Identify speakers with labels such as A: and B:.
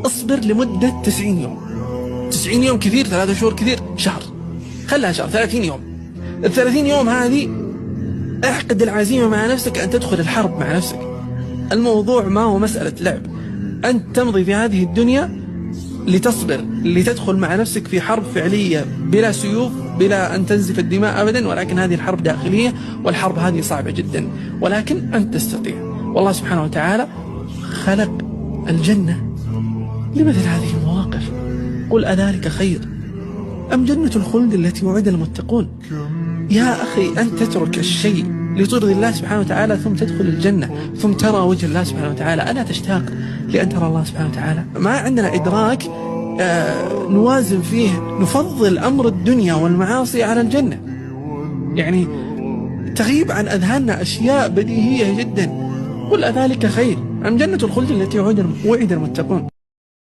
A: اصبر لمدة 90 يوم. 90 يوم كثير؟ 3 شهور كثير؟ شهر، خلها شهر، 30 يوم. ال30 يوم هذه اعقد العزيمة مع نفسك أن تدخل الحرب مع نفسك. الموضوع ما هو مسألة لعب، أنت تمضي في هذه الدنيا لتصبر، لتدخل مع نفسك في حرب فعلية بلا سيوف، بلا أن تنزف الدماء أبدا، ولكن هذه الحرب داخلية، والحرب هذه صعبة جدا، ولكن أنت تستطيع. والله سبحانه وتعالى خلق الجنة لمثل هذه المواقف. قل أذلك خير أم جنة الخلد التي وعد المتقون؟ يا أخي، أن تترك الشيء لترضي الله سبحانه وتعالى ثم تدخل الجنة، ثم ترى وجه الله سبحانه وتعالى. ألا تشتاق لأن ترى الله سبحانه وتعالى؟ ما عندنا إدراك نوازن فيه، نفضل أمر الدنيا والمعاصي على الجنة. يعني تغيب عن أذهاننا أشياء بديهية جدا. قل أذلك خير أم جنة الخلد التي وعد المتقون؟